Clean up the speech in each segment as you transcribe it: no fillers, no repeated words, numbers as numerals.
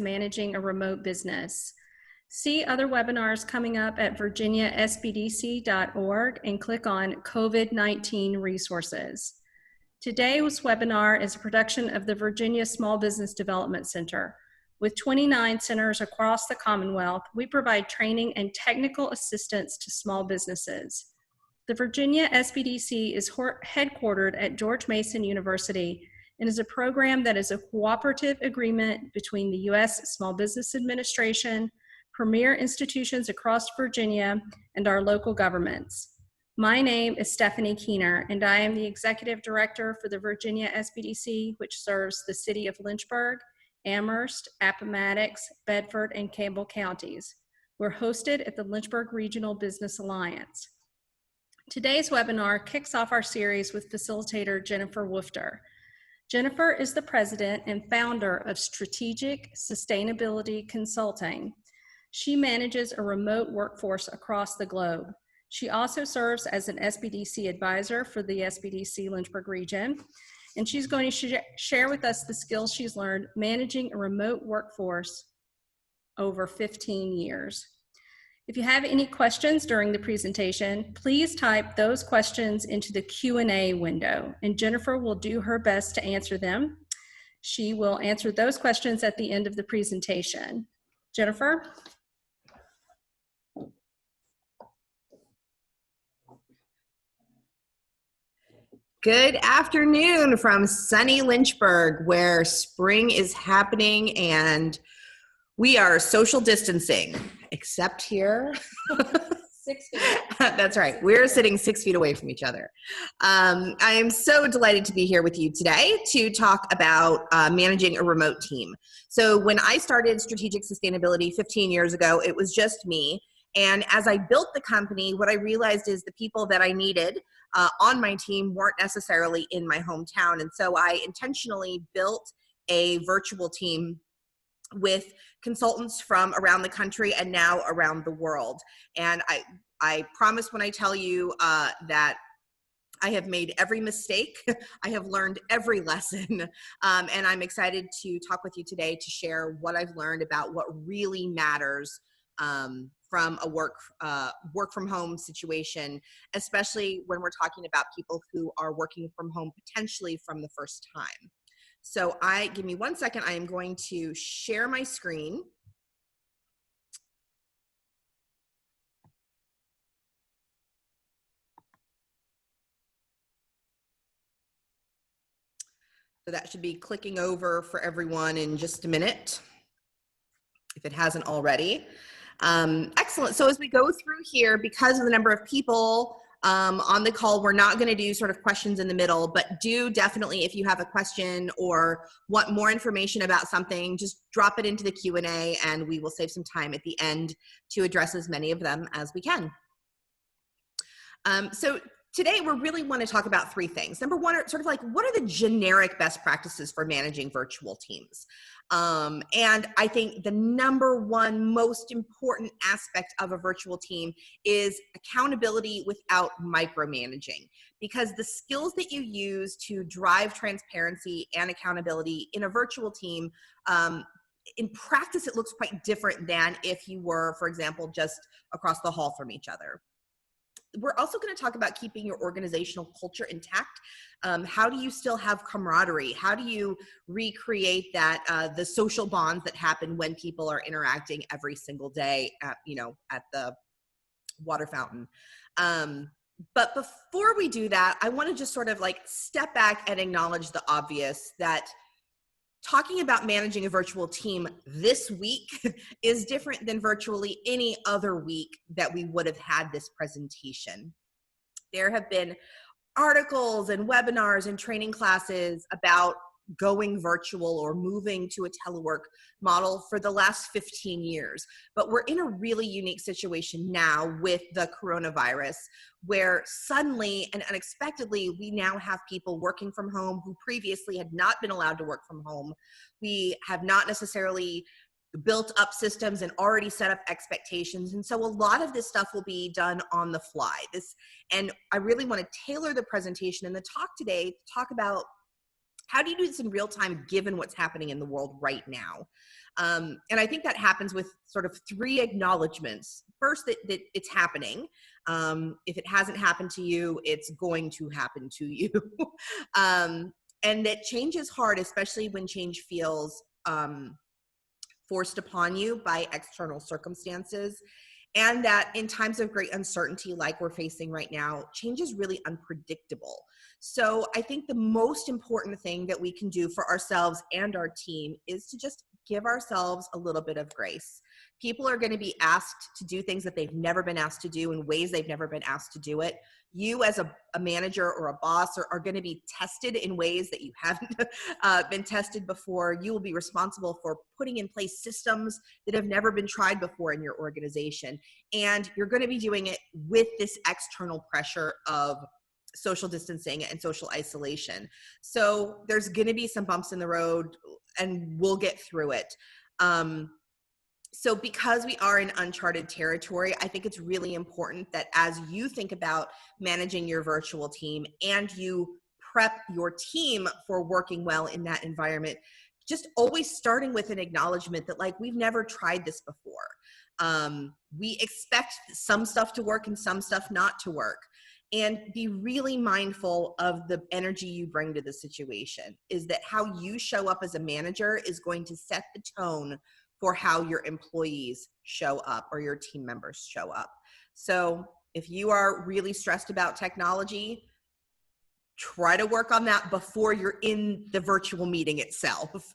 Managing a Remote Business. See other webinars coming up at virginiasbdc.org and click on COVID-19 resources. Today's webinar is a production of the Virginia Small Business Development Center. With 29 centers across the Commonwealth, we provide training and technical assistance to small businesses. The Virginia SBDC is headquartered at George Mason University and is a program that is a cooperative agreement between the U.S. Small Business Administration, premier institutions across Virginia, and our local governments. My name is Stephanie Keener, and I am the Executive Director for the Virginia SBDC, which serves the city of Lynchburg, Amherst, Appomattox, Bedford, and Campbell counties. We're hosted at the Lynchburg Regional Business Alliance. Today's webinar kicks off our series with facilitator Jennifer Woofter. Jennifer is the president and founder of Strategic Sustainability Consulting. She manages a remote workforce across the globe. She also serves as an SBDC advisor for the SBDC Lynchburg region, and she's going to share with us the skills she's learned managing a remote workforce over 15 years. If you have any questions during the presentation, please type those questions into the Q&A window, and Jennifer will do her best to answer them. She will answer those questions at the end of the presentation. Jennifer? Good afternoon from sunny Lynchburg, where spring is happening and we are social distancing, except here. 6 feet. That's right. We're sitting 6 feet away from each other. I am so delighted to be here with you today to talk about managing a remote team. So when I started Strategic Sustainability 15 years ago, it was just me. And as I built the company, what I realized is the people that I needed on my team weren't necessarily in my hometown. And so I intentionally built a virtual team with consultants from around the country and now around the world. And I promise when I tell you that I have made every mistake, I have learned every lesson, and I'm excited to talk with you today to share what I've learned about what really matters from a work from home situation, especially when we're talking about people who are working from home potentially from the first time. So give me 1 second, I am going to share my screen. So that should be clicking over for everyone in just a minute, if it hasn't already. Excellent. So as we go through here, because of the number of people on the call, we're not going to do sort of questions in the middle, but do definitely, if you have a question or want more information about something, just drop it into the Q&A and we will save some time at the end to address as many of them as we can. So today we really want to talk about three things. Number one, sort of like, what are the generic best practices for managing virtual teams? And I think the number one most important aspect of a virtual team is accountability without micromanaging, because the skills that you use to drive transparency and accountability in a virtual team, in practice, it looks quite different than if you were, for example, just across the hall from each other. We're also going to talk about keeping your organizational culture intact. How do you still have camaraderie? How do you recreate that, the social bonds that happen when people are interacting every single day at, at the water fountain? But before we do that, I want to just sort of like step back and acknowledge the obvious, that talking about managing a virtual team this week is different than virtually any other week that we would have had this presentation. There have been articles and webinars and training classes about going virtual or moving to a telework model for the last 15 years. But we're in a really unique situation now with the coronavirus, where suddenly and unexpectedly, we now have people working from home who previously had not been allowed to work from home. We have not necessarily built up systems and already set up expectations. And so a lot of this stuff will be done on the fly. And I really want to tailor the presentation and the talk today to talk about How do you do this in real time given what's happening in the world right now? And I think that happens with sort of 3 acknowledgments. First, that it's happening. If it hasn't happened to you, it's going to happen to you. And that change is hard, especially when change feels forced upon you by external circumstances. And that in times of great uncertainty, like we're facing right now, change is really unpredictable. So I think the most important thing that we can do for ourselves and our team is to just give ourselves a little bit of grace. People are going to be asked to do things that they've never been asked to do in ways they've never been asked to do it. You as a manager or a boss are going to be tested in ways that you haven't been tested before. You will be responsible for putting in place systems that have never been tried before in your organization. And you're going to be doing it with this external pressure of social distancing and social isolation. So there's going to be some bumps in the road, and we'll get through it. So because we are in uncharted territory, I think it's really important that as you think about managing your virtual team and you prep your team for working well in that environment, just always starting with an acknowledgement that, like, we've never tried this before. We expect some stuff to work and some stuff not to work. And be really mindful of the energy you bring to the situation. Is that how you show up as a manager is going to set the tone for how your employees show up or your team members show up. So if you are really stressed about technology, try to work on that before you're in the virtual meeting itself.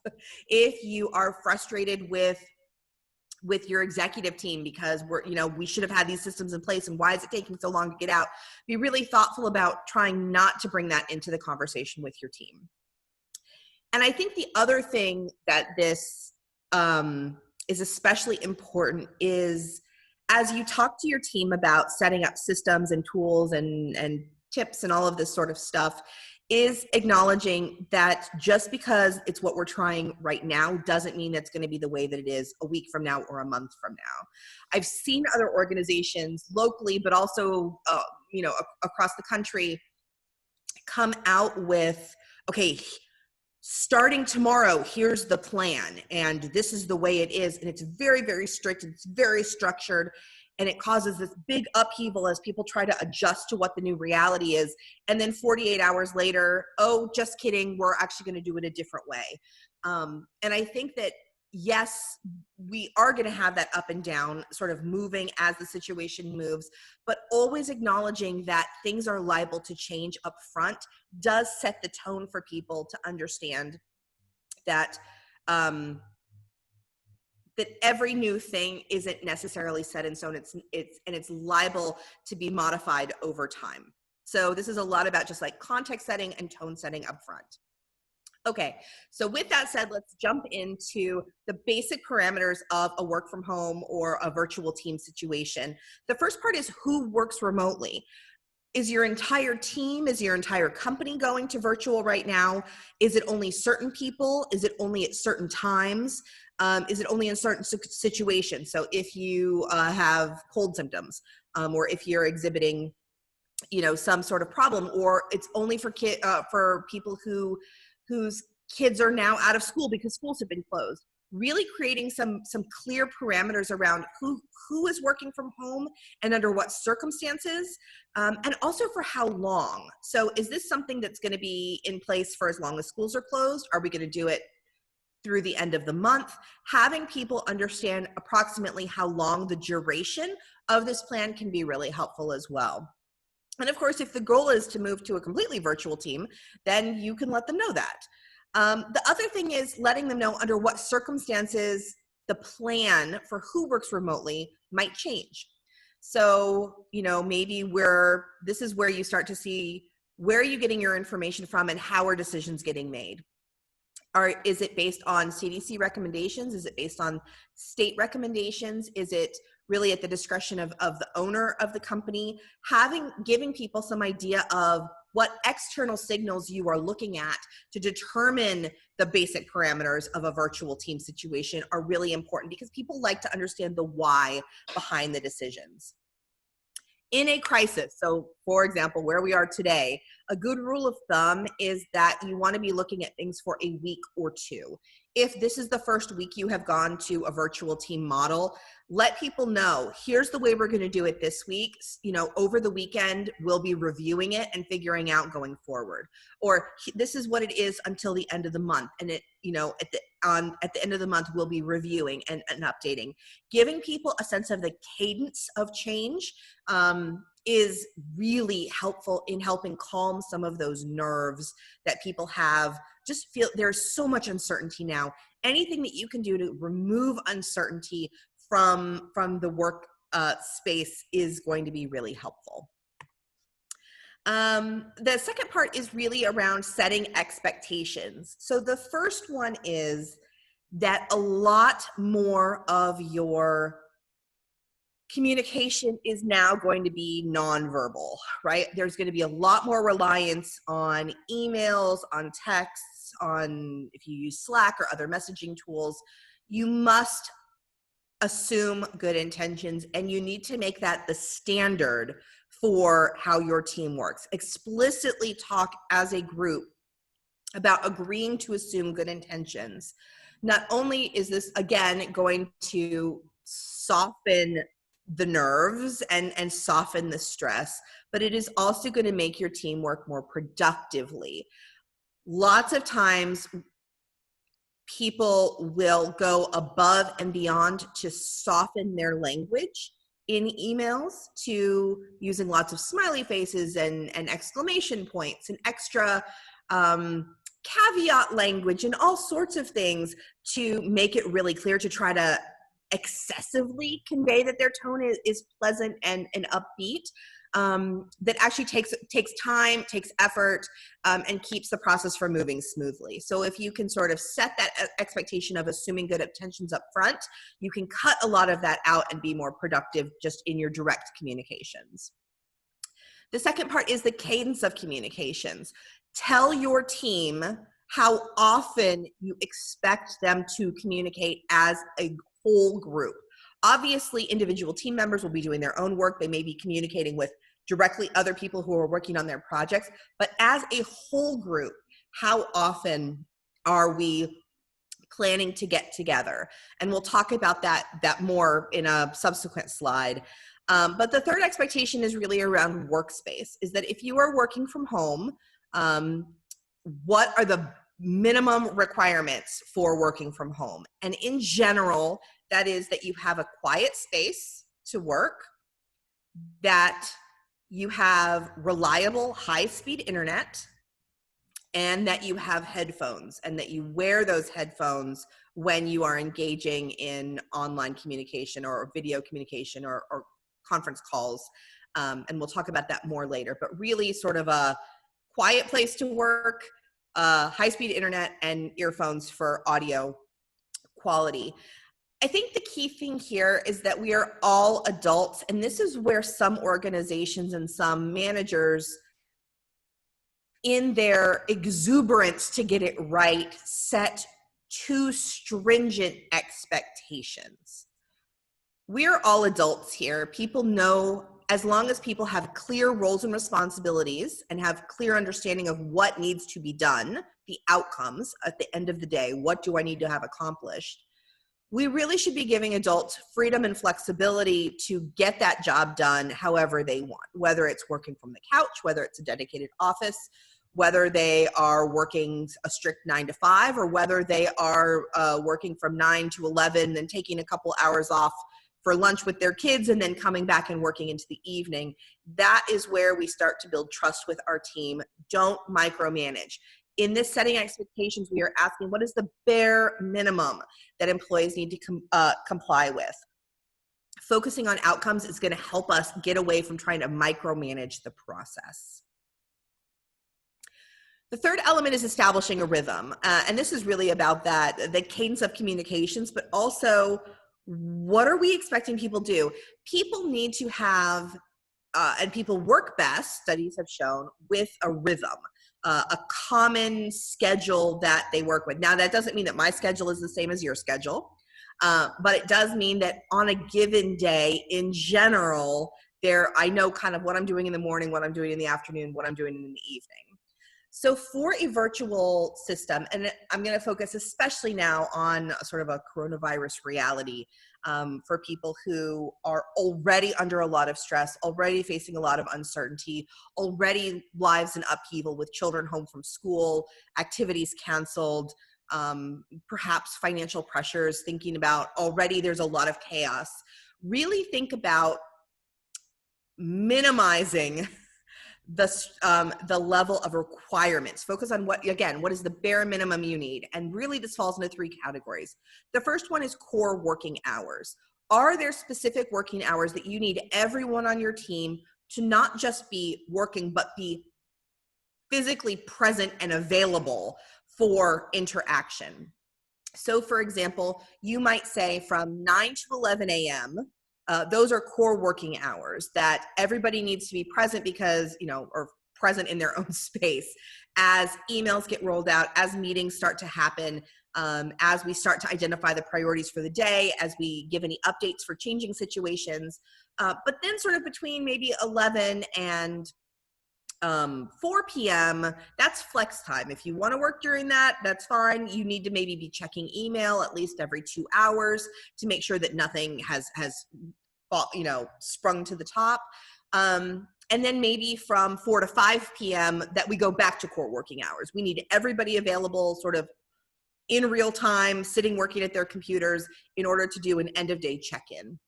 If you are frustrated with your executive team because we should have had these systems in place and why is it taking so long to get out, be really thoughtful about trying not to bring that into the conversation with your team. And I think the other thing that this is especially important is, as you talk to your team about setting up systems and tools and tips and all of this sort of stuff, is acknowledging that just because it's what we're trying right now doesn't mean that's going to be the way that it is a week from now or a month from now. I've seen other organizations locally, but also across the country, come out with, okay, starting tomorrow, here's the plan, and this is the way it is, and it's very, very strict, it's very structured, and it causes this big upheaval as people try to adjust to what the new reality is, and then 48 hours later, oh, just kidding, we're actually going to do it a different way. And I think that, yes, we are going to have that up and down sort of moving as the situation moves, but always acknowledging that things are liable to change up front does set the tone for people to understand that that every new thing isn't necessarily set in stone. It's liable to be modified over time. So this is a lot about just like context setting and tone setting up front. Okay, so with that said, let's jump into the basic parameters of a work from home or a virtual team situation. The first part is who works remotely. Is your entire team, is your entire company going to virtual right now? Is it only certain people? Is it only at certain times? Is it only in certain situations? So if you have cold symptoms, or if you're exhibiting, some sort of problem, or it's only for people whose kids are now out of school because schools have been closed. Really creating some clear parameters around who is working from home and under what circumstances, and also for how long. So is this something that's going to be in place for as long as schools are closed? Are we going to do it through the end of the month? Having people understand approximately how long the duration of this plan can be really helpful as well. And of course, if the goal is to move to a completely virtual team, then you can let them know that. The other thing is letting them know under what circumstances the plan for who works remotely might change. So, maybe this is where you start to see, where are you getting your information from and how are decisions getting made? Is it based on CDC recommendations? Is it based on state recommendations? Is it really at the discretion of the owner of the company? Giving people some idea of what external signals you are looking at to determine the basic parameters of a virtual team situation are really important, because people like to understand the why behind the decisions. in a crisis, so for example, where we are today, a good rule of thumb is that you want to be looking at things for a week or two. If this is the first week you have gone to a virtual team model, let people know, here's the way we're going to do it this week. You know, over the weekend, we'll be reviewing it and figuring out going forward. Or this is what it is until the end of the month. And it, you know, at the end of the month, we'll be reviewing and updating. Giving people a sense of the cadence of change is really helpful in helping calm some of those nerves that people have. Just feel there's so much uncertainty now. Anything that you can do to remove uncertainty from the work space is going to be really helpful. The second part is really around setting expectations. So the first one is that a lot more of your communication is now going to be nonverbal, right? There's going to be a lot more reliance on emails, on texts, on if you use Slack or other messaging tools. You must assume good intentions, and you need to make that the standard for how your team works. Explicitly talk as a group about agreeing to assume good intentions. Not only is this, again, going to soften the nerves and soften the stress, but it is also going to make your team work more productively. Lots of times, people will go above and beyond to soften their language in emails, to using lots of smiley faces and exclamation points and extra caveat language and all sorts of things to make it really clear, to try to excessively convey that their tone is pleasant and upbeat. That actually takes time, takes effort, and keeps the process from moving smoothly. So if you can sort of set that expectation of assuming good intentions up front, you can cut a lot of that out and be more productive just in your direct communications. The second part is the cadence of communications. Tell your team how often you expect them to communicate as a whole group. Obviously, individual team members will be doing their own work. They may be communicating with directly other people who are working on their projects. But as a whole group, how often are we planning to get together? And we'll talk about that more in a subsequent slide. But the third expectation is really around workspace, is that if you are working from home, what are the minimum requirements for working from home? And in general, that is that you have a quiet space to work, that you have reliable high-speed internet, and that you have headphones, and that you wear those headphones when you are engaging in online communication or video communication or conference calls. And we'll talk about that more later, but really sort of a quiet place to work, high-speed internet, and earphones for audio quality. I think the key thing here is that we are all adults, and this is where some organizations and some managers, in their exuberance to get it right, set too stringent expectations. We're all adults here. People know, as long as people have clear roles and responsibilities and have clear understanding of what needs to be done, the outcomes at the end of the day, what do I need to have accomplished? We really should be giving adults freedom and flexibility to get that job done however they want, whether it's working from the couch, whether it's a dedicated office, whether they are working a strict 9 to 5, or whether they are working from 9 to 11 and taking a couple hours off for lunch with their kids and then coming back and working into the evening. That is where we start to build trust with our team. Don't micromanage. In this setting expectations, we are asking, what is the bare minimum that employees need to comply with? Focusing on outcomes is going to help us get away from trying to micromanage the process. The third element is establishing a rhythm. And this is really about the cadence of communications, but also what are we expecting people to do? People need to have, and people work best, studies have shown, with a rhythm. A common schedule that they work with. Now, that doesn't mean that my schedule is the same as your schedule, but it does mean that on a given day, in general, I know kind of what I'm doing in the morning, what I'm doing in the afternoon, what I'm doing in the evening. So for a virtual system, and I'm going to focus especially now on sort of a coronavirus reality, for people who are already under a lot of stress, already facing a lot of uncertainty, already lives in upheaval with children home from school, activities canceled, perhaps financial pressures, thinking about already there's a lot of chaos. Really think about minimizing the level of requirements. Focus on what is the bare minimum you need. And really this falls into three categories. The first one is core working hours. Are there specific working hours that you need everyone on your team to not just be working, but be physically present and available for interaction? So for example, you might say from 9 to 11 a.m., those are core working hours that everybody needs to be present because, or present in their own space as emails get rolled out, as meetings start to happen, as we start to identify the priorities for the day, as we give any updates for changing situations. But then sort of between maybe 11 and 4 p.m., that's flex time. If you want to work during that, that's fine. You need to maybe be checking email at least every 2 hours to make sure that nothing has sprung to the top. And then maybe from 4 to 5 p.m. that we go back to core working hours. We need everybody available sort of in real time, sitting working at their computers in order to do an end of day check-in.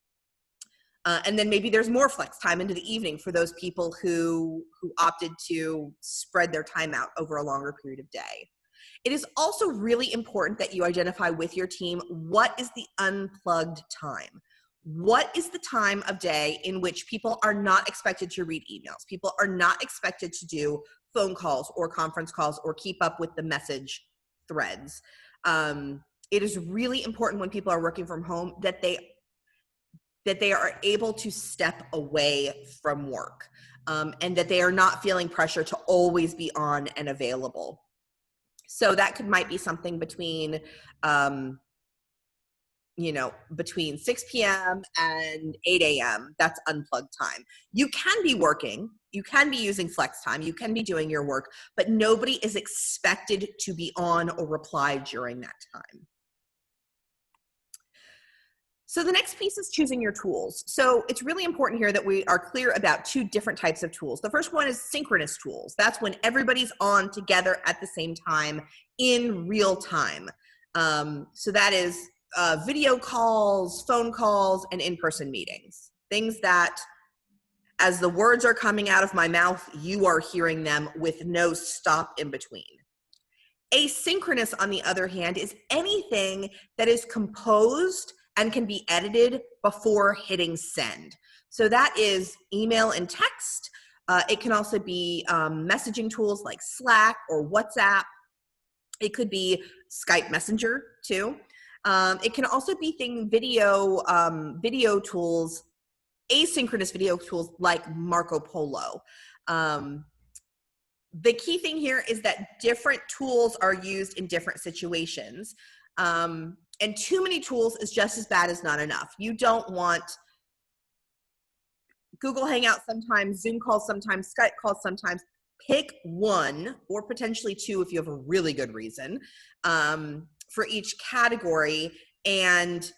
And then maybe there's more flex time into the evening for those people who opted to spread their time out over a longer period of day. It is also really important that you identify with your team what is the unplugged time. What is the time of day in which people are not expected to read emails? People are not expected to do phone calls or conference calls or keep up with the message threads. It is really important when people are working from home that they are able to step away from work, and that they are not feeling pressure to always be on and available. So that might be something between, between 6 p.m. and 8 a.m. That's unplugged time. You can be working, you can be using flex time, you can be doing your work, but nobody is expected to be on or reply during that time. So the next piece is choosing your tools. So it's really important here that we are clear about two different types of tools. The first one is synchronous tools. That's when everybody's on together at the same time in real time. So that is video calls, phone calls, and in-person meetings. Things that, as the words are coming out of my mouth, you are hearing them with no stop in between. Asynchronous, on the other hand, is anything that is composed and can be edited before hitting send. So that is email and text. It can also be messaging tools like Slack or WhatsApp. It could be Skype Messenger too. It can also be video tools, asynchronous video tools like Marco Polo. The key thing here is that different tools are used in different situations. And too many tools is just as bad as not enough. You don't want Google Hangouts sometimes, Zoom calls sometimes, Skype calls sometimes. Pick one or potentially two if you have a really good reason for each category, and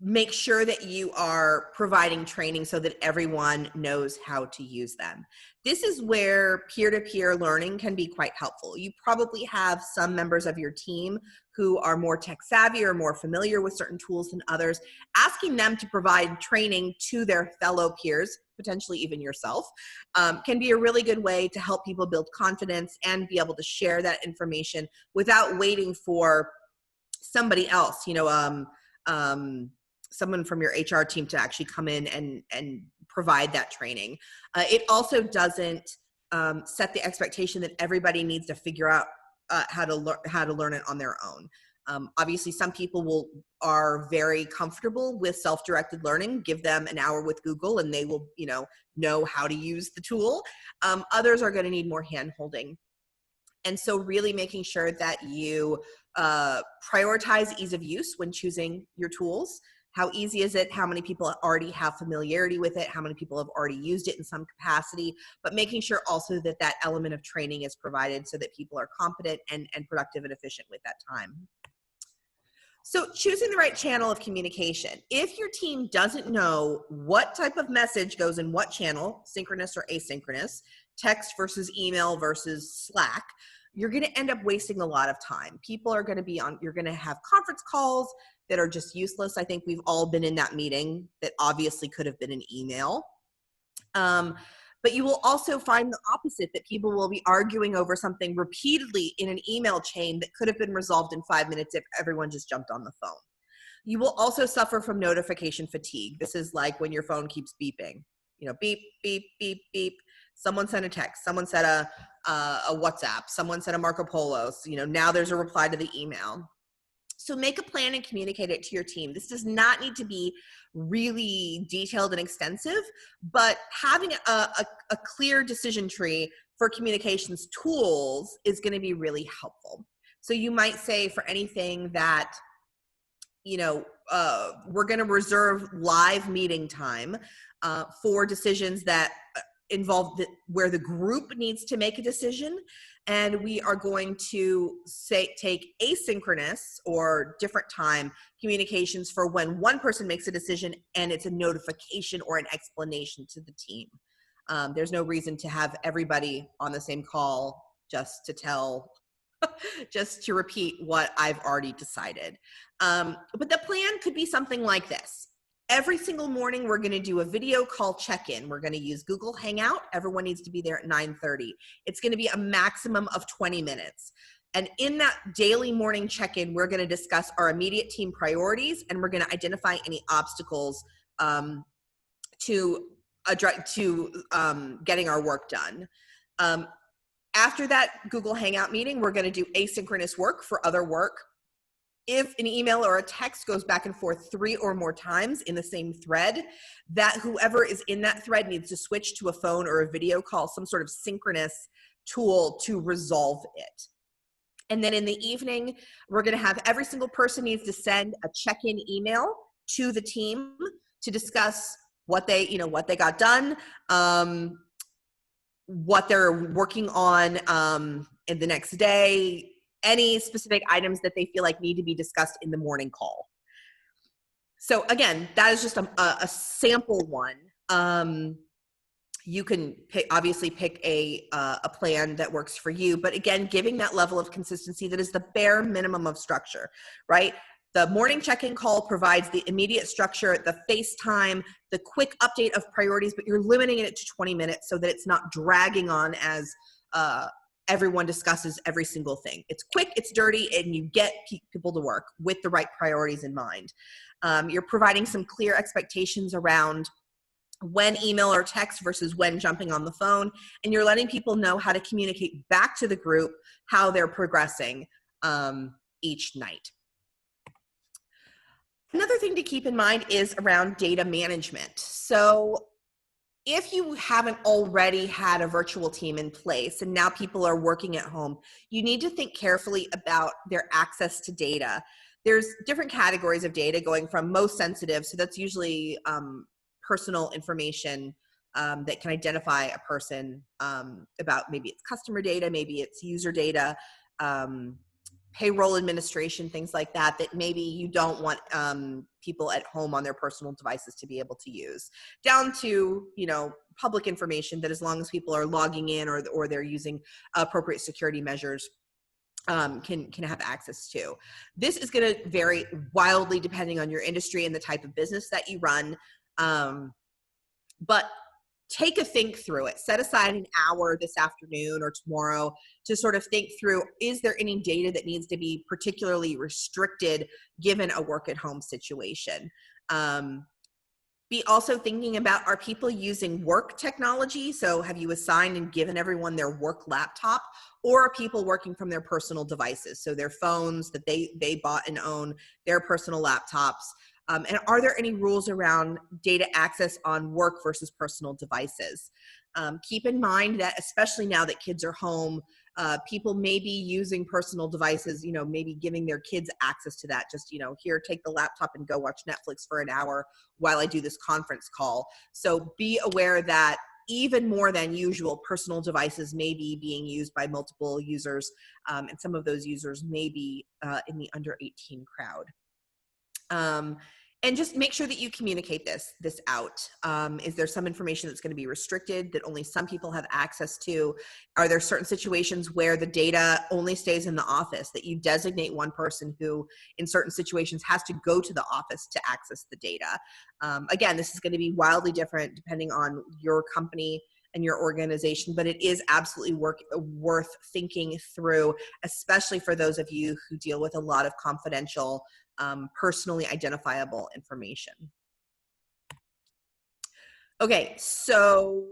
make sure that you are providing training so that everyone knows how to use them. This is where peer-to-peer learning can be quite helpful. You probably have some members of your team who are more tech savvy or more familiar with certain tools than others. Asking them to provide training to their fellow peers, potentially even yourself, can be a really good way to help people build confidence and be able to share that information without waiting for somebody else, someone from your HR team to actually come in and provide that training. It also doesn't set the expectation that everybody needs to figure out how to learn it on their own. Obviously, some people are very comfortable with self-directed learning. Give them an hour with Google and they will, know how to use the tool. Others are going to need more hand-holding. And so really making sure that you prioritize ease of use when choosing your tools. How easy is it? How many people already have familiarity with it? How many people have already used it in some capacity? But making sure also that that element of training is provided so that people are competent and productive and efficient with that time. So choosing the right channel of communication. If your team doesn't know what type of message goes in what channel, synchronous or asynchronous, text versus email versus Slack, you're going to end up wasting a lot of time. People are going to be on, you're going to have conference calls that are just useless. I think we've all been in that meeting that obviously could have been an email. But you will also find the opposite, that people will be arguing over something repeatedly in an email chain that could have been resolved in 5 minutes if everyone just jumped on the phone. You will also suffer from notification fatigue. This is like when your phone keeps beeping, you know, beep, beep, beep, beep. Someone sent a text, someone sent a WhatsApp, someone sent a Marco Polo. So, you know, now there's a reply to the email. So make a plan and communicate it to your team. This does not need to be really detailed and extensive, but having a clear decision tree for communications tools is going to be really helpful. So you might say for anything that, you know, we're going to reserve live meeting time for decisions that involve where the group needs to make a decision, and we are going to take asynchronous or different time communications for when one person makes a decision and it's a notification or an explanation to the team. There's no reason to have everybody on the same call just to tell just to repeat what I've already decided. But the plan could be something like this. Every single morning, we're going to do a video call check-in. We're going to use Google Hangout. Everyone needs to be there at 9:30. It's going to be a maximum of 20 minutes. And in that daily morning check-in, we're going to discuss our immediate team priorities, and we're going to identify any obstacles to getting our work done. After that Google Hangout meeting, we're going to do asynchronous work for other work. If an email or a text goes back and forth 3 or more times in the same thread, that whoever is in that thread needs to switch to a phone or a video call, some sort of synchronous tool to resolve it. And then in the evening, we're going to have every single person needs to send a check-in email to the team to discuss what they got done, what they're working on in the next day, any specific items that they feel like need to be discussed in the morning call. So again, that is just a sample one. You can obviously pick a plan that works for you, but again, giving that level of consistency that is the bare minimum of structure, right? The morning check-in call provides the immediate structure, the FaceTime, the quick update of priorities, but you're limiting it to 20 minutes so that it's not dragging on as everyone discusses every single thing. It's quick, it's dirty, and you get people to work with the right priorities in mind. You're providing some clear expectations around when email or text versus when jumping on the phone, and you're letting people know how to communicate back to the group how they're progressing each night. Another thing to keep in mind is around data management. So if you haven't already had a virtual team in place and now people are working at home, you need to think carefully about their access to data. There's different categories of data, going from most sensitive, so that's usually personal information that can identify a person, about maybe it's customer data, maybe it's user data, payroll administration, things like that, that maybe you don't want people at home on their personal devices to be able to use, down to, you know, public information that as long as people are logging in or they're using appropriate security measures, can have access to. This is going to vary wildly depending on your industry and the type of business that you run. But take a think through it. Set aside an hour this afternoon or tomorrow to sort of think through, is there any data that needs to be particularly restricted given a work at home situation? Be also thinking about, are people using work technology? So have you assigned and given everyone their work laptop, or are people working from their personal devices? So their phones that they bought and own, their personal laptops. And are there any rules around data access on work versus personal devices? Keep in mind that especially now that kids are home, People may be using personal devices, maybe giving their kids access to that. Just, here, take the laptop and go watch Netflix for an hour while I do this conference call. So be aware that even more than usual, personal devices may be being used by multiple users, and some of those users may be in the under 18 crowd. And just make sure that you communicate this out. Is there some information that's going to be restricted that only some people have access to? Are there certain situations where the data only stays in the office, that you designate one person who in certain situations has to go to the office to access the data? Again, this is going to be wildly different depending on your company and your organization, but it is absolutely worth thinking through, especially for those of you who deal with a lot of confidential, personally identifiable information. Okay, so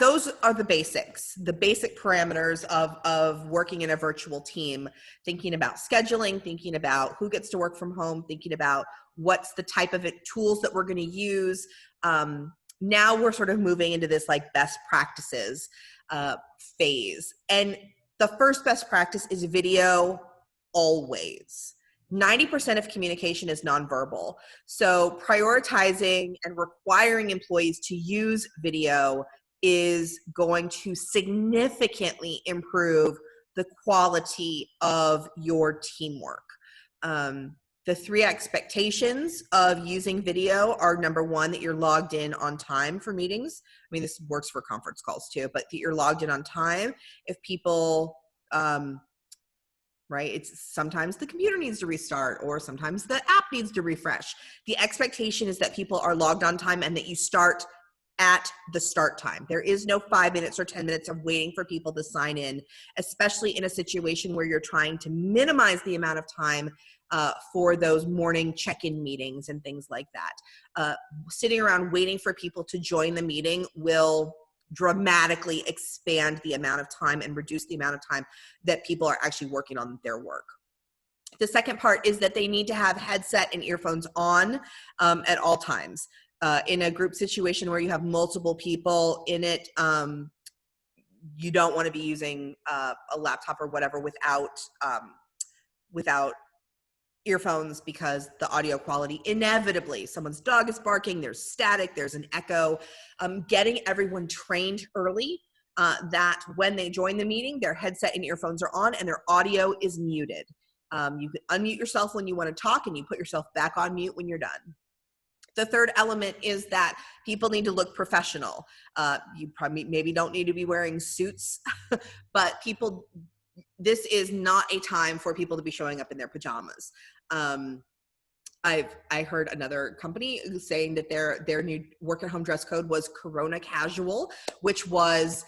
those are the basics, the basic parameters of working in a virtual team, thinking about scheduling, thinking about who gets to work from home, thinking about what's the type of tools that we're going to use. Now we're sort of moving into this like best practices phase. And the first best practice is video always. 90% of communication is nonverbal. So prioritizing and requiring employees to use video is going to significantly improve the quality of your teamwork. The 3 expectations of using video are, number 1, that you're logged in on time for meetings. I mean, this works for conference calls too, but that you're logged in on time. If people, right, it's sometimes the computer needs to restart or sometimes the app needs to refresh. The expectation is that people are logged on time and that you start at the start time. There is no 5 minutes or 10 minutes of waiting for people to sign in, especially in a situation where you're trying to minimize the amount of time for those morning check-in meetings and things like that. Sitting around waiting for people to join the meeting will dramatically expand the amount of time and reduce the amount of time that people are actually working on their work. The second part is that they need to have headset and earphones on at all times. In a group situation where you have multiple people in it, you don't want to be using a laptop or whatever without earphones, because the audio quality, inevitably, someone's dog is barking, there's static, there's an echo. Getting everyone trained early that when they join the meeting, their headset and earphones are on and their audio is muted. You can unmute yourself when you want to talk and you put yourself back on mute when you're done. The third element is that people need to look professional. You probably maybe don't need to be wearing suits, but this is not a time for people to be showing up in their pajamas. I heard another company saying that their new work at home dress code was Corona casual, which was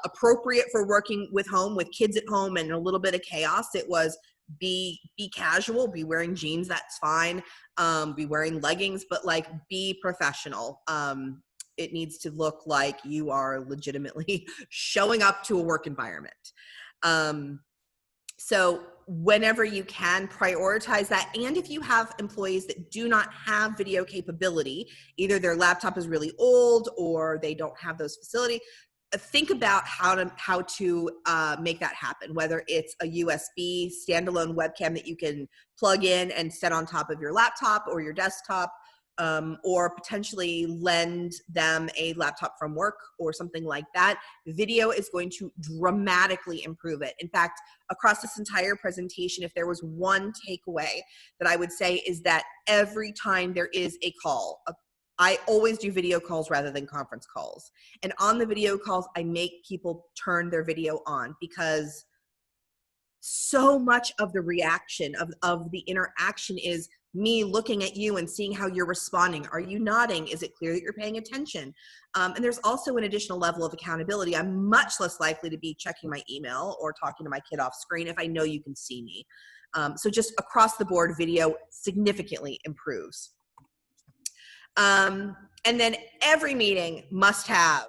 appropriate for working with home with kids at home and a little bit of chaos. It was be casual, be wearing jeans, that's fine. Be wearing leggings, but like be professional. It needs to look like you are legitimately showing up to a work environment. So whenever you can, prioritize that. And if you have employees that do not have video capability, either their laptop is really old or they don't have those facilities, think about how to make that happen, whether it's a USB standalone webcam that you can plug in and set on top of your laptop or your desktop, or potentially lend them a laptop from work or something like that. Video is going to dramatically improve it. In fact, across this entire presentation, if there was one takeaway that I would say, is that every time there is a call, I always do video calls rather than conference calls. And on the video calls, I make people turn their video on, because so much of the reaction of the interaction is me looking at you and seeing how you're responding. Are you nodding? Is it clear that you're paying attention? And there's also an additional level of accountability. I'm much less likely to be checking my email or talking to my kid off screen if I know you can see me. So just across the board, video significantly improves. And then every meeting must have,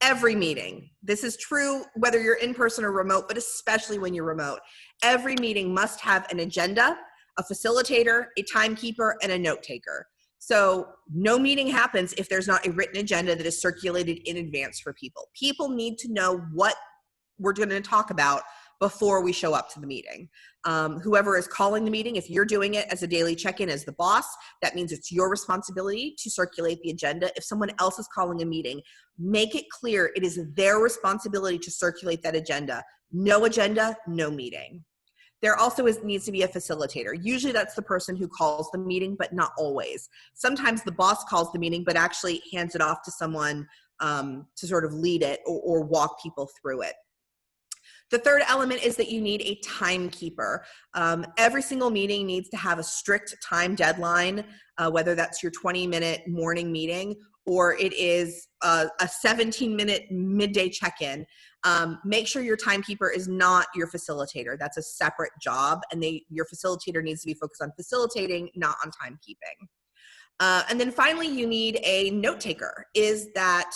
every meeting, this is true whether you're in person or remote, but especially when you're remote, every meeting must have an agenda, a facilitator, a timekeeper, and a note taker. So no meeting happens if there's not a written agenda that is circulated in advance for people. People need to know what we're going to talk about before we show up to the meeting. Whoever is calling the meeting, if you're doing it as a daily check-in as the boss, that means it's your responsibility to circulate the agenda. If someone else is calling a meeting, make it clear it is their responsibility to circulate that agenda. No agenda, no meeting. There also needs to be a facilitator. Usually that's the person who calls the meeting, but not always. Sometimes the boss calls the meeting, but actually hands it off to someone to sort of lead it or walk people through it. The third element is that you need a timekeeper. Every single meeting needs to have a strict time deadline, whether that's your 20-minute morning meeting or it is a 17-minute midday check-in. Make sure your timekeeper is not your facilitator. That's a separate job, and your facilitator needs to be focused on facilitating, not on timekeeping. And then finally, you need a note taker. Is that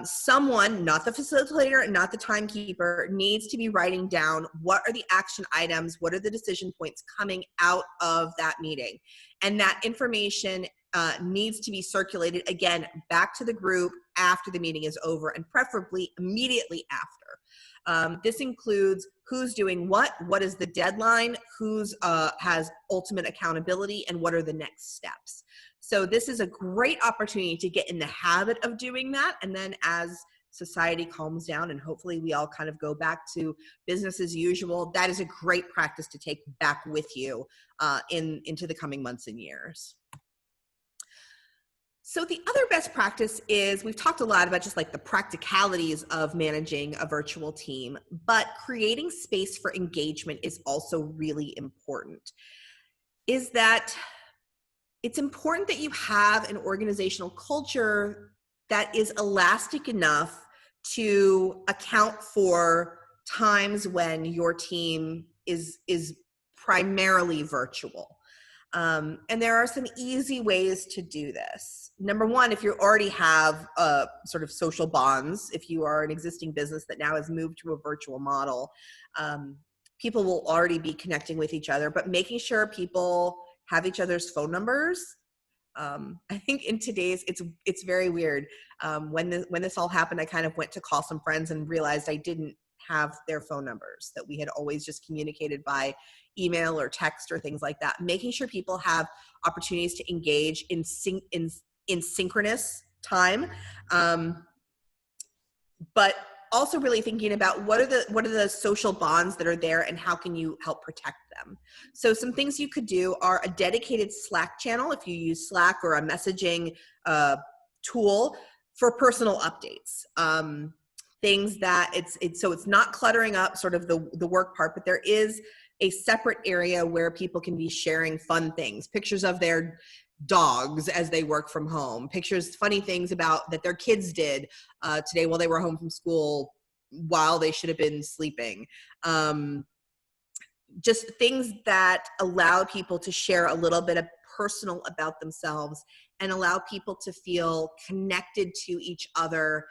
someone, not the facilitator and not the timekeeper, needs to be writing down what are the action items, what are the decision points coming out of that meeting. And that information needs to be circulated again back to the group after the meeting is over, and preferably immediately after. This includes who's doing what is the deadline, who's has ultimate accountability, and what are the next steps. So this is a great opportunity to get in the habit of doing that. And then as society calms down and hopefully we all kind of go back to business as usual, that is a great practice to take back with you into the coming months and years. So the other best practice is, we've talked a lot about just like the practicalities of managing a virtual team, but creating space for engagement is also really important. Is that it's important that you have an organizational culture that is elastic enough to account for times when your team is primarily virtual. And there are some easy ways to do this. Number one, if you already have sort of social bonds, if you are an existing business that now has moved to a virtual model, people will already be connecting with each other, but making sure people have each other's phone numbers. I think in today's, it's very weird. When this all happened, I kind of went to call some friends and realized I didn't have their phone numbers, that we had always just communicated by email or text or things like that. Making sure people have opportunities to engage in synchronous time, but also really thinking about what are the social bonds that are there and how can you help protect them. So some things you could do are a dedicated Slack channel, if you use Slack, or a messaging tool for personal updates. Things that so it's not cluttering up sort of the work part, but there is a separate area where people can be sharing fun things, pictures of their dogs as they work from home, pictures, funny things about that their kids did today while they were home from school while they should have been sleeping. Just things that allow people to share a little bit of personal about themselves and allow people to feel connected to each other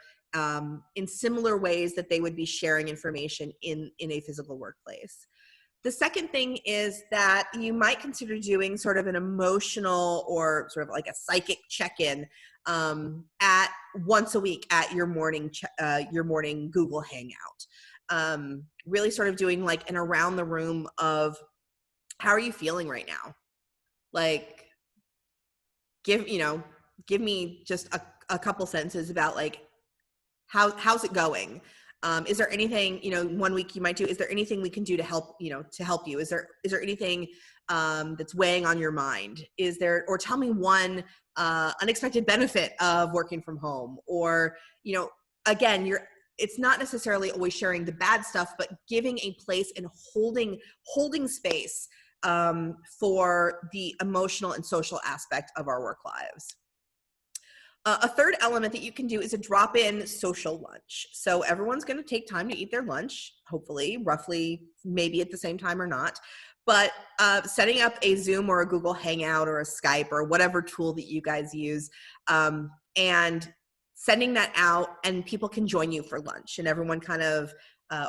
in similar ways that they would be sharing information in a physical workplace. The second thing is that you might consider doing sort of an emotional or sort of like a psychic check-in at once a week at your morning Google Hangout. Really sort of doing like an around the room of, how are you feeling right now? Like, give me just a couple sentences about like, how's it going? Is there anything, 1 week you might do, is there anything we can do to help you? Is there anything that's weighing on your mind? Or tell me one unexpected benefit of working from home, or, again, it's not necessarily always sharing the bad stuff, but giving a place and holding space for the emotional and social aspect of our work lives. A third element that you can do is a drop-in social lunch. So everyone's going to take time to eat their lunch, hopefully, roughly, maybe at the same time or not. But setting up a Zoom or a Google Hangout or a Skype or whatever tool that you guys use, and sending that out, and people can join you for lunch, and everyone kind of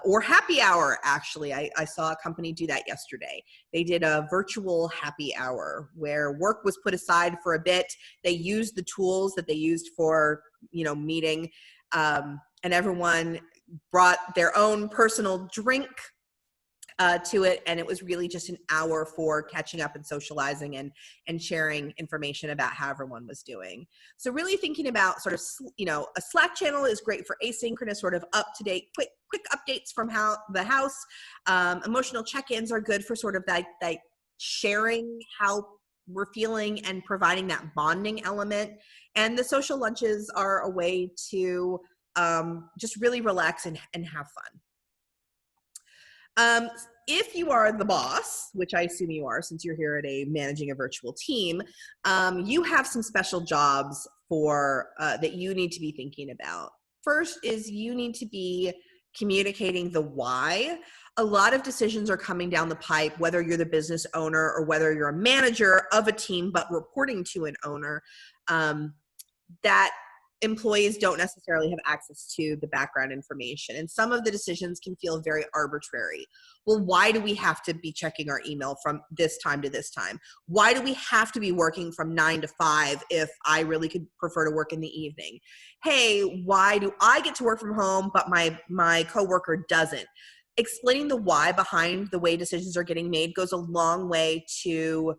or happy hour, actually. I saw a company do that yesterday. They did a virtual happy hour where work was put aside for a bit. They used the tools that they used for, meeting, and everyone brought their own personal drink to it, and it was really just an hour for catching up and socializing and sharing information about how everyone was doing. So really thinking about sort of, a Slack channel is great for asynchronous, sort of up-to-date, quick updates from the house. Emotional check-ins are good for sort of like sharing how we're feeling and providing that bonding element. And the social lunches are a way to just really relax and have fun. If you are the boss, which I assume you are since you're here at managing a virtual team, you have some special jobs that you need to be thinking about. First is you need to be communicating the why. A lot of decisions are coming down the pipe, whether you're the business owner or whether you're a manager of a team but reporting to an owner, that employees don't necessarily have access to the background information. And some of the decisions can feel very arbitrary. Well, why do we have to be checking our email from this time to this time? Why do we have to be working from 9 to 5 if I really could prefer to work in the evening? Hey, why do I get to work from home, but my coworker doesn't? Explaining the why behind the way decisions are getting made goes a long way to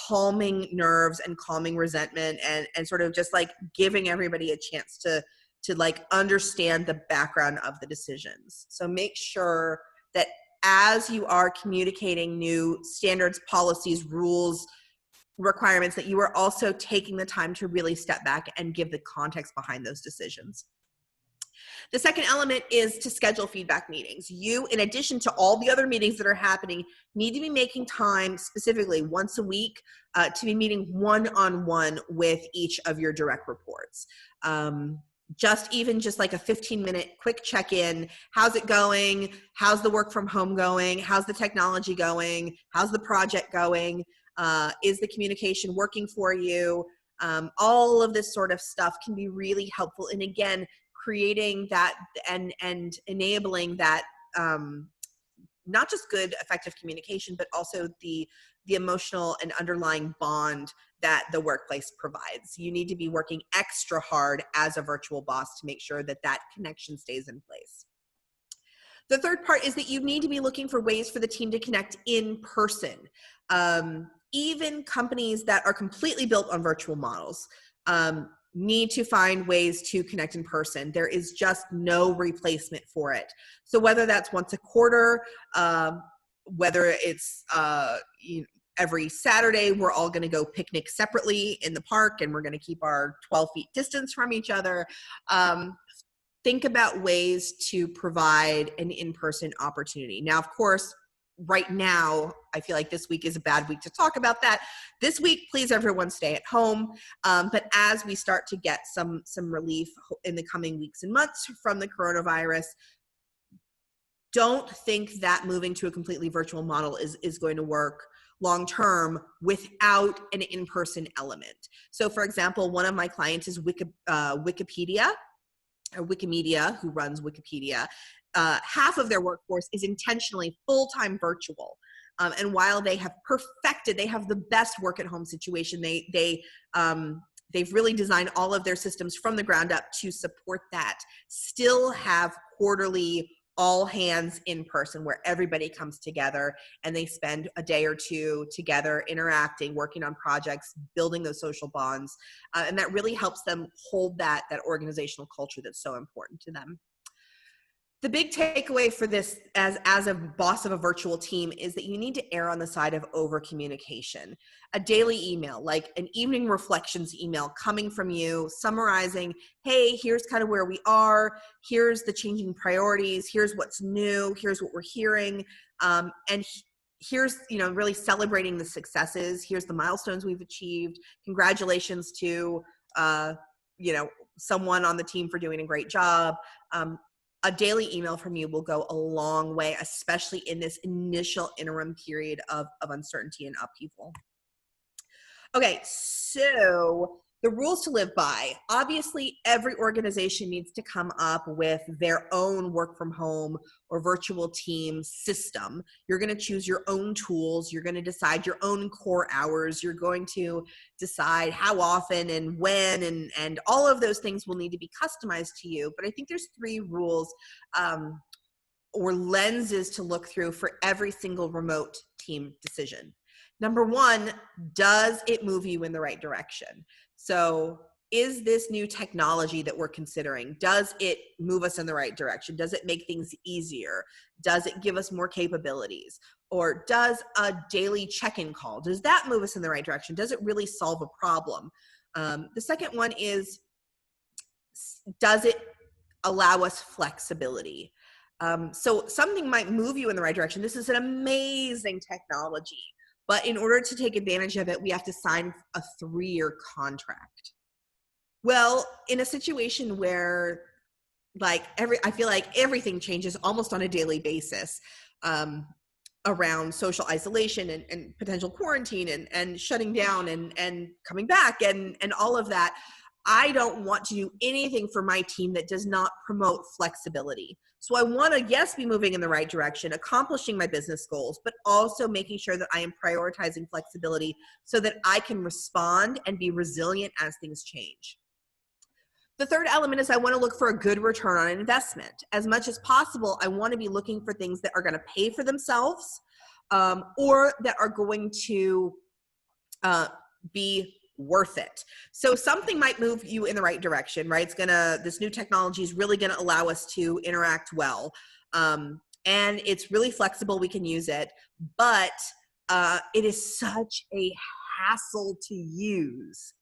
calming nerves and calming resentment and sort of just like giving everybody a chance to like understand the background of the decisions. So make sure that as you are communicating new standards, policies, rules, requirements, that you are also taking the time to really step back and give the context behind those decisions. The second element is to schedule feedback meetings. You, in addition to all the other meetings that are happening, need to be making time specifically once a week to be meeting one-on-one with each of your direct reports. Just like a 15-minute quick check-in. How's it going? How's the work from home going? How's the technology going? How's the project going? Is the communication working for you? All of this sort of stuff can be really helpful. And again, creating that and enabling that not just good effective communication, but also the emotional and underlying bond that the workplace provides. You need to be working extra hard as a virtual boss to make sure that that connection stays in place. The third part is that you need to be looking for ways for the team to connect in person. Even companies that are completely built on virtual models need to find ways to connect in person. There is just no replacement for it. So whether that's once a quarter, whether it's every Saturday, we're all going to go picnic separately in the park and we're going to keep our 12 feet distance from each other. Think about ways to provide an in-person opportunity. Now, of course, right now, I feel like this week is a bad week to talk about that. This week, please everyone stay at home. But as we start to get some relief in the coming weeks and months from the coronavirus, don't think that moving to a completely virtual model is going to work long-term without an in-person element. So for example, one of my clients is Wikipedia, or Wikimedia, who runs Wikipedia. Half of their workforce is intentionally full-time virtual. And while they have they have the best work at home situation, they've really designed all of their systems from the ground up to support that, still have quarterly all hands in person where everybody comes together and they spend a day or two together interacting, working on projects, building those social bonds. And that really helps them hold that organizational culture that's so important to them. The big takeaway for this as a boss of a virtual team is that you need to err on the side of over communication. A daily email, like an evening reflections email coming from you, summarizing, hey, here's kind of where we are, here's the changing priorities, here's what's new, here's what we're hearing, and here's, really celebrating the successes, here's the milestones we've achieved, congratulations to, someone on the team for doing a great job. A daily email from you will go a long way, especially in this initial interim period of uncertainty and upheaval. Okay, so The rules to live by. Obviously, every organization needs to come up with their own work from home or virtual team system. You're going to choose your own tools. You're going to decide your own core hours. You're going to decide how often and when, and all of those things will need to be customized to you. But I think there's 3 rules or lenses to look through for every single remote team decision. Number 1, does it move you in the right direction? So is this new technology that we're considering, does it move us in the right direction? Does it make things easier? Does it give us more capabilities? Or does a daily check-in call, does that move us in the right direction? Does it really solve a problem? The second one is, does it allow us flexibility? So something might move you in the right direction. This is an amazing technology. But in order to take advantage of it, we have to sign a 3-year contract. Well, in a situation where I feel like everything changes almost on a daily basis around social isolation and potential quarantine and shutting down and coming back and all of that, I don't want to do anything for my team that does not promote flexibility. So I want to, yes, be moving in the right direction, accomplishing my business goals, but also making sure that I am prioritizing flexibility so that I can respond and be resilient as things change. The third element is I want to look for a good return on investment. As much as possible, I want to be looking for things that are going to pay for themselves or that are going to be worth it. So something might move you in the right direction, right? This new technology is really going to allow us to interact well. And it's really flexible. We can use it, but it is such a hassle to use.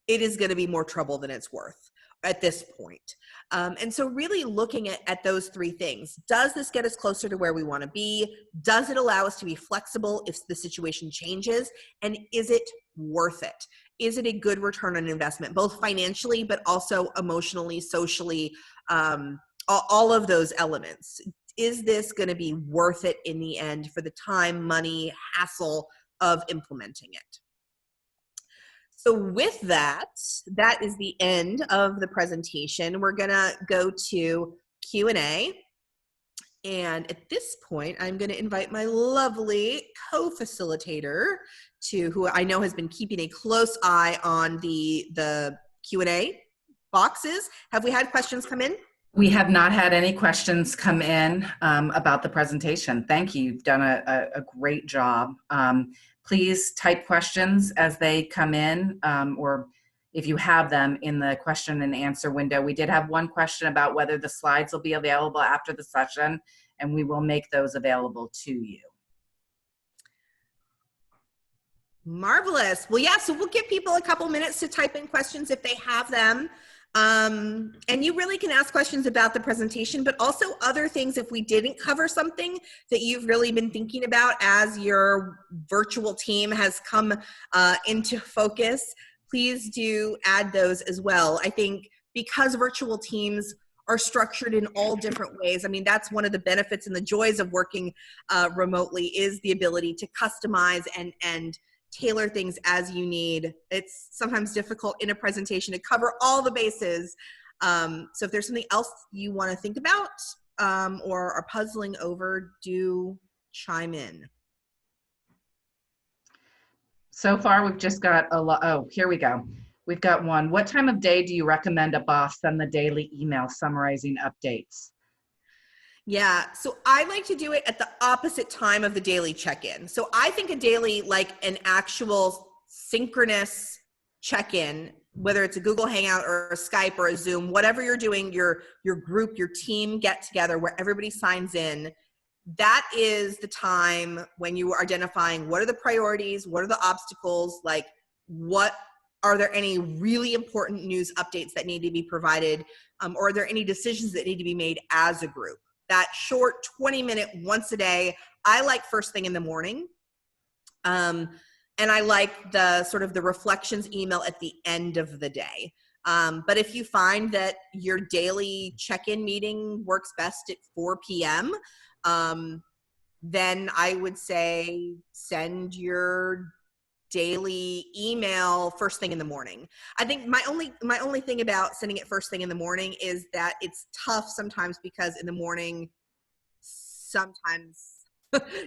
It is going to be more trouble than it's worth at this point. And so really looking at those 3 things. Does this get us closer to where we want to be? Does it allow us to be flexible if the situation changes? And is it worth it? Is it a good return on investment, both financially, but also emotionally, socially, all of those elements? Is this going to be worth it in the end for the time, money, hassle of implementing it? So with that is the end of the presentation. We're going to go to Q&A. And at this point, I'm going to invite my lovely co-facilitator who I know has been keeping a close eye on the Q&A boxes. Have we had questions come in? We have not had any questions come in about the presentation. Thank you. You've done a great job. Please type questions as they come in, or if you have them in the question and answer window. We did have one question about whether the slides will be available after the session, and we will make those available to you. Marvelous. Well, yeah, so we'll give people a couple minutes to type in questions if they have them. And you really can ask questions about the presentation, but also other things if we didn't cover something that you've really been thinking about as your virtual team has come into focus. Please do add those as well. I think because virtual teams are structured in all different ways. I mean, that's one of the benefits and the joys of working remotely is the ability to customize and tailor things as you need. It's sometimes difficult in a presentation to cover all the bases. So if there's something else you want to think about or are puzzling over, do chime in. So far, we've just got a lot. Oh, here we go. We've got one. What time of day do you recommend a boss send the daily email summarizing updates? Yeah, so I like to do it at the opposite time of the daily check-in. So I think a daily, like an actual synchronous check-in, whether it's a Google Hangout or a Skype or a Zoom, whatever you're doing, your group, your team get together where everybody signs in, that is the time when you are identifying what are the priorities, what are the obstacles, like are there any really important news updates that need to be provided, or are there any decisions that need to be made as a group? That short 20-minute once a day, I like first thing in the morning. And I like the sort of the reflections email at the end of the day. But if you find that your daily check-in meeting works best at 4 p.m., then I would say send your daily email first thing in the morning. I think my only thing about sending it first thing in the morning is that it's tough sometimes, because in the morning, sometimes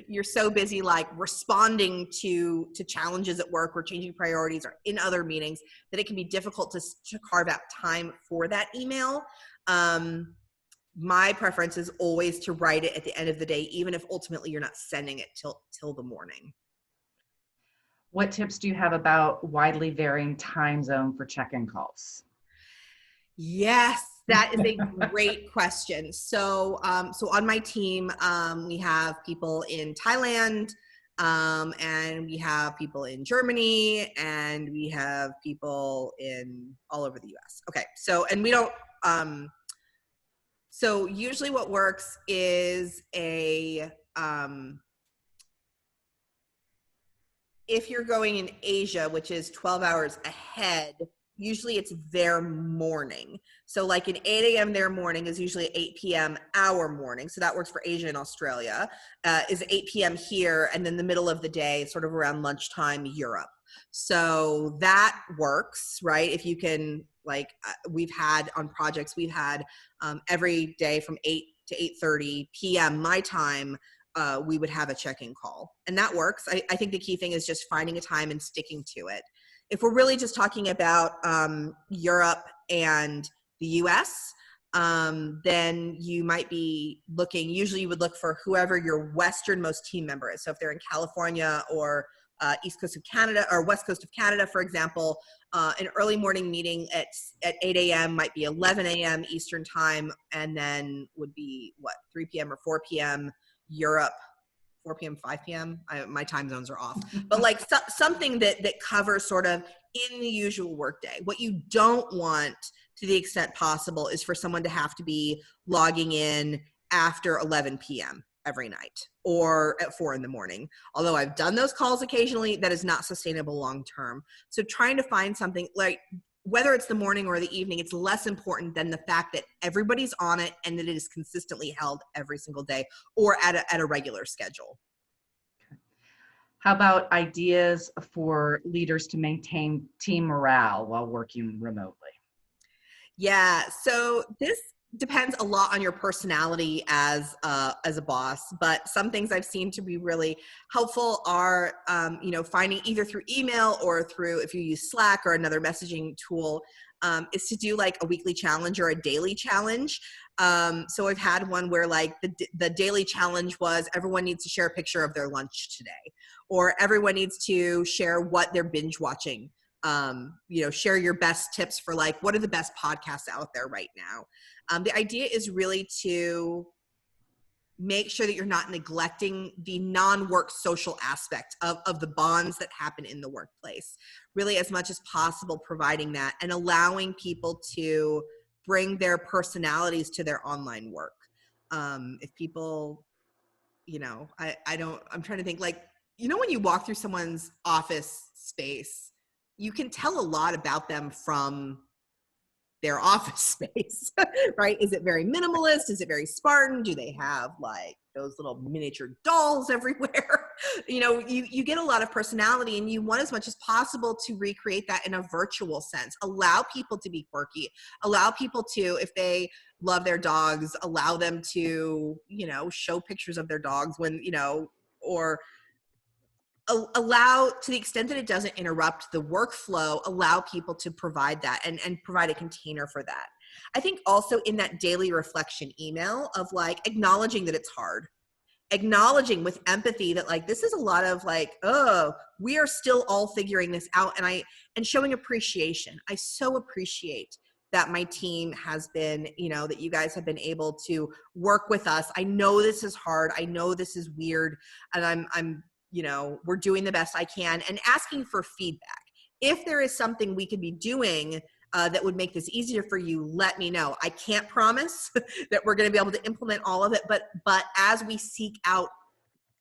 you're so busy like responding to challenges at work or changing priorities or in other meetings that it can be difficult to carve out time for that email. My preference is always to write it at the end of the day, even if ultimately you're not sending it till the morning. What tips do you have about widely varying time zone for check-in calls? Yes, that is a great question. So on my team, we have people in Thailand, and we have people in Germany, and we have people in all over the US. Okay, so, and we don't, so usually what works is if you're going in Asia, which is 12 hours ahead, usually it's their morning. So like an 8 a.m. their morning is usually 8 p.m. our morning. So that works for Asia and Australia, is 8 p.m. here, and then the middle of the day, sort of around lunchtime, Europe. So that works, right? If you can, like, we've had on projects, we've had every day from 8 to 8:30 p.m. my time, we would have a check-in call, and that works. I think the key thing is just finding a time and sticking to it. If we're really just talking about Europe and the US, then you might be looking, usually you would look for whoever your westernmost team member is. So if they're in California or East Coast of Canada or West Coast of Canada, for example, an early morning meeting at 8 a.m. might be 11 a.m. Eastern time, and then would be 3 p.m. or 4 p.m. Europe, 4 p.m., 5 p.m. My time zones are off, but like something that covers sort of in the usual workday. What you don't want, to the extent possible, is for someone to have to be logging in after 11 p.m. every night or at 4 in the morning. Although I've done those calls occasionally, that is not sustainable long term. So trying to find something like, whether it's the morning or the evening, it's less important than the fact that everybody's on it and that it is consistently held every single day or at a regular schedule. How about ideas for leaders to maintain team morale while working remotely? Yeah, so this depends a lot on your personality as a boss, but some things I've seen to be really helpful are, finding either through email or through, if you use Slack or another messaging tool, is to do like a weekly challenge or a daily challenge. So I've had one where like the daily challenge was everyone needs to share a picture of their lunch today, or everyone needs to share what they're binge watching. Share your best tips for like, what are the best podcasts out there right now? The idea is really to make sure that you're not neglecting the non-work social aspect of the bonds that happen in the workplace. Really, as much as possible, providing that and allowing people to bring their personalities to their online work. If people, I'm trying to think, like, when you walk through someone's office space, you can tell a lot about them from their office space, right? Is it very minimalist? Is it very Spartan? Do they have like those little miniature dolls everywhere? You get a lot of personality, and you want as much as possible to recreate that in a virtual sense. Allow people to be quirky. Allow people to, if they love their dogs, allow them to, show pictures of their dogs when, or allow, to the extent that it doesn't interrupt the workflow, allow people to provide that and provide a container for that. I think also in that daily reflection email of like acknowledging that it's hard, acknowledging with empathy that like, this is a lot of like, oh, we are still all figuring this out. And showing appreciation. I so appreciate that my team has been, that you guys have been able to work with us. I know this is hard. I know this is weird. And I'm we're doing the best I can, and asking for feedback. If there is something we could be doing that would make this easier for you, let me know. I can't promise that we're going to be able to implement all of it, but as we seek out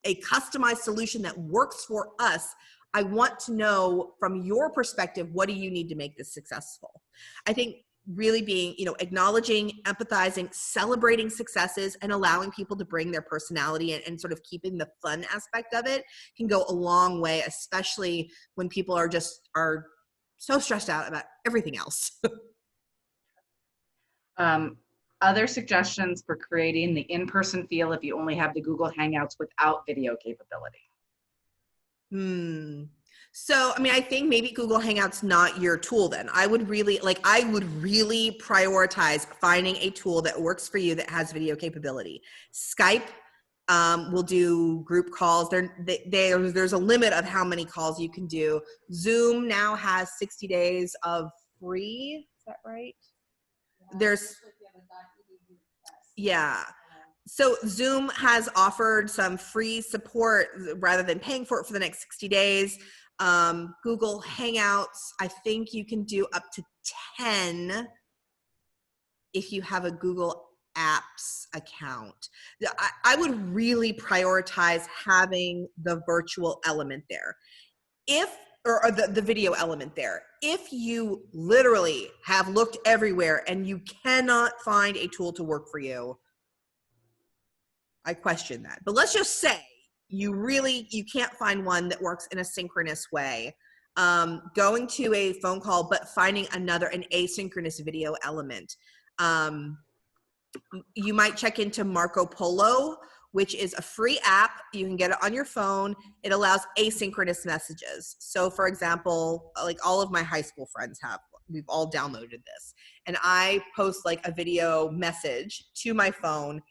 a customized solution that works for us, I want to know from your perspective, what do you need to make this successful? I think really being, acknowledging, empathizing, celebrating successes, and allowing people to bring their personality and sort of keeping the fun aspect of it can go a long way, especially when people are so stressed out about everything else. Um, Other suggestions for creating the in-person feel if you only have the Google Hangouts without video capability? So, I think maybe Google Hangouts not your tool then. I would really prioritize finding a tool that works for you that has video capability. Skype will do group calls. There's a limit of how many calls you can do. Zoom now has 60 days of free. Is that right? Yeah. So Zoom has offered some free support rather than paying for it for the next 60 days. Google Hangouts, I think you can do up to 10 if you have a Google Apps account. I would really prioritize having the virtual element there. Or the video element there. If you literally have looked everywhere and you cannot find a tool to work for you, I question that. But let's just say you can't find one that works in a synchronous way. Going to a phone call, but finding an asynchronous video element. You might check into Marco Polo, which is a free app. You can get it on your phone. It allows asynchronous messages. So for example, like all of my high school friends we've all downloaded this. And I post like a video message to my phone,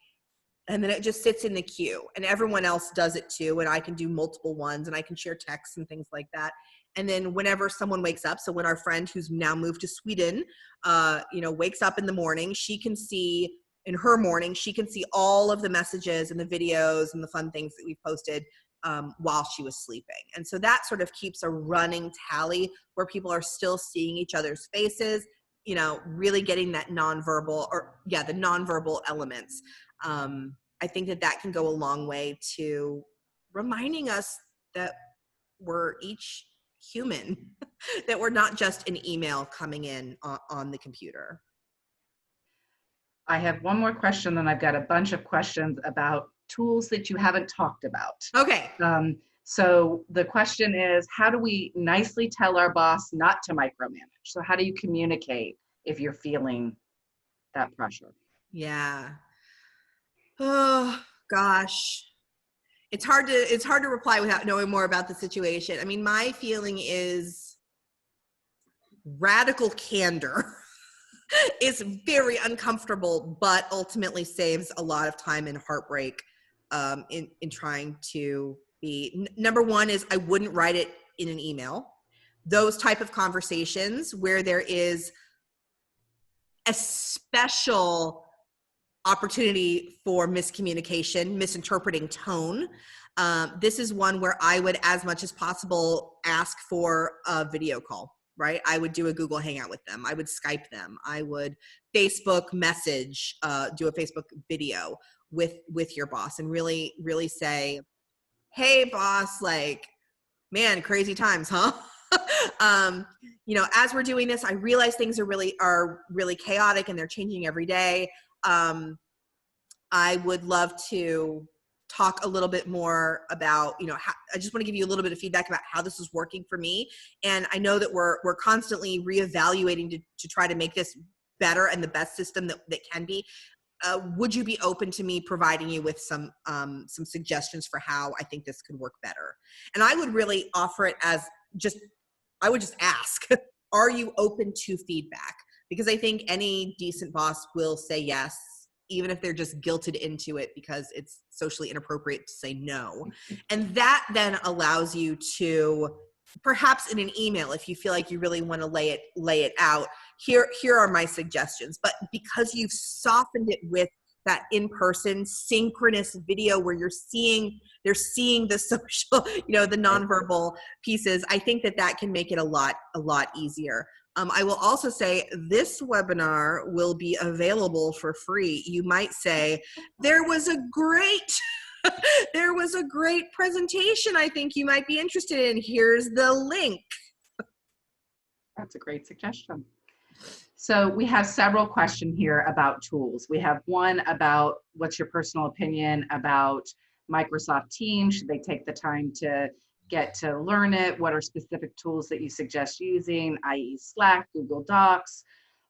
and then it just sits in the queue, and everyone else does it too. And I can do multiple ones, and I can share texts and things like that. And then whenever someone wakes up, so when our friend who's now moved to Sweden, wakes up in the morning, she can see all of the messages and the videos and the fun things that we posted while she was sleeping. And so that sort of keeps a running tally where people are still seeing each other's faces, really getting that the nonverbal elements. I think that can go a long way to reminding us that we're each human, that we're not just an email coming in on the computer. I have one more question, then I've got a bunch of questions about tools that you haven't talked about. Okay. So the question is, how do we nicely tell our boss not to micromanage? So how do you communicate if you're feeling that pressure? Yeah. Oh gosh. It's hard to reply without knowing more about the situation. My feeling is radical candor is very uncomfortable, but ultimately saves a lot of time and heartbreak in trying to be. Number one is I wouldn't write it in an email. Those type of conversations where there is a special opportunity for miscommunication, misinterpreting tone. This is one where I would, as much as possible, ask for a video call, right? I would do a Google Hangout with them. I would Skype them. I would Facebook message, do a Facebook video with your boss and really, really say, hey boss, man, crazy times, huh? As we're doing this, I realize things are really chaotic and they're changing every day. I would love to talk a little bit more about, I just want to give you a little bit of feedback about how this is working for me. And I know that we're constantly reevaluating to try to make this better and the best system that can be. Would you be open to me providing you with some suggestions for how I think this could work better? And I would really offer it as I would just ask, are you open to feedback? Because I think any decent boss will say yes, even if they're just guilted into it because it's socially inappropriate to say no. And that then allows you to, perhaps in an email, if you feel like you really want to lay it out, here are my suggestions. But because you've softened it with that in-person synchronous video where they're seeing the social, the nonverbal pieces, I think that can make it a lot easier. I will also say this webinar will be available for free. You might say, there was a great presentation I think you might be interested in. Here's the link. That's a great suggestion. So we have several questions here about tools. We have one about what's your personal opinion about Microsoft Teams? Should they take the time to get to learn it? What are specific tools that you suggest using, i.e. Slack, Google Docs?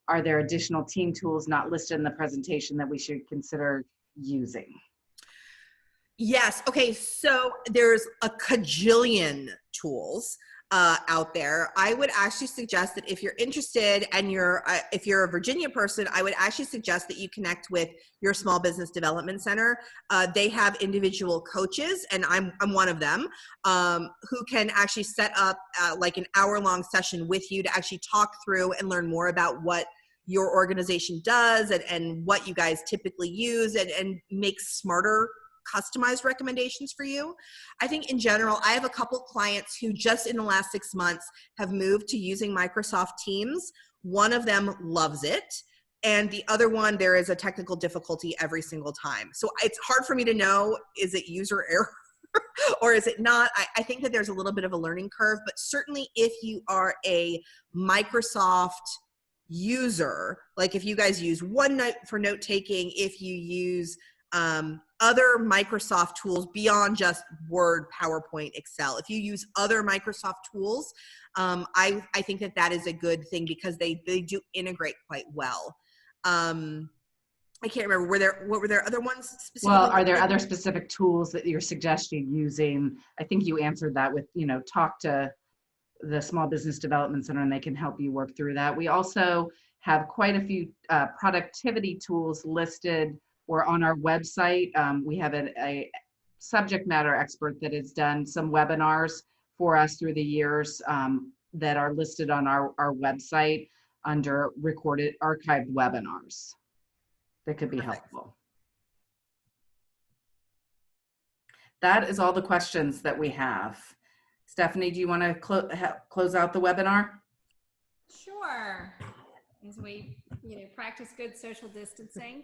Are there additional team tools not listed in the presentation that we should consider using? Yes. Okay. So there's a cajillion tools out there. I would actually suggest that if you're interested and if you're a Virginia person, I would actually suggest that you connect with your Small Business Development Center. They have individual coaches, and I'm one of them, who can actually set up like an hour-long session with you to actually talk through and learn more about what your organization does and what you guys typically use and make smarter customized recommendations for you. I think in general, I have a couple clients who just in the last 6 months have moved to using Microsoft Teams. One of them loves it, and the other one, there is a technical difficulty every single time. So it's hard for me to know, is it user error or is it not? I think that there's a little bit of a learning curve, but certainly if you are a Microsoft user, like if you guys use OneNote for note taking, if you use other Microsoft tools beyond just Word, PowerPoint, Excel. If you use other Microsoft tools, I think that is a good thing because they do integrate quite well. I can't remember, what were there other ones specifically? Well, are there other specific tools that you're suggesting using? I think you answered that with, talk to the Small Business Development Center and they can help you work through that. We also have quite a few productivity tools listed or on our website. We have a subject matter expert that has done some webinars for us through the years that are listed on our website under recorded archived webinars that could be helpful. That is all the questions that we have. Stephanie, do you want to close out the webinar? Sure. As we practice good social distancing.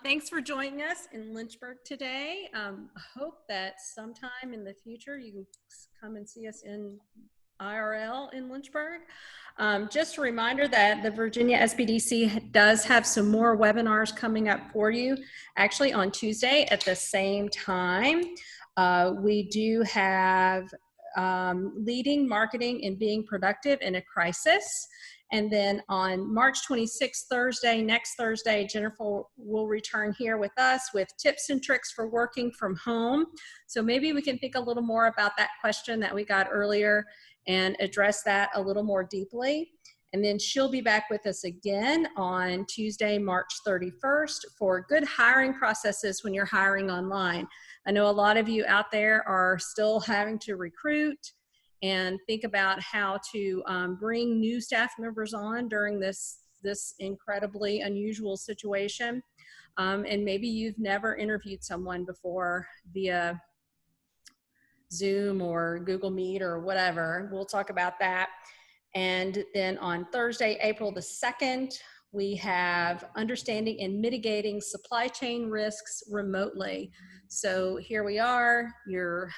Thanks for joining us in Lynchburg today. I hope that sometime in the future you can come and see us in IRL in Lynchburg. Just a reminder that the Virginia SBDC does have some more webinars coming up for you, actually on Tuesday at the same time. We do have leading marketing and being productive in a crisis. And then on March 26th, Thursday, next Thursday, Jennifer will return here with us with tips and tricks for working from home. So maybe we can think a little more about that question that we got earlier and address that a little more deeply. And then she'll be back with us again on Tuesday, March 31st for good hiring processes when you're hiring online. I know a lot of you out there are still having to recruit and think about how to bring new staff members on during this incredibly unusual situation. And maybe you've never interviewed someone before via Zoom or Google Meet or whatever. We'll talk about that. And then on Thursday, April the 2nd, we have understanding and mitigating supply chain risks remotely. So here we are, you're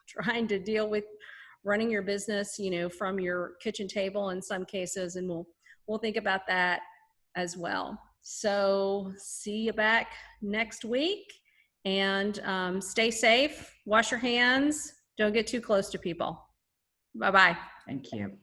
trying to deal with running your business, from your kitchen table in some cases, and we'll think about that as well. So see you back next week, and stay safe, wash your hands, don't get too close to people. Bye-bye. Thank you.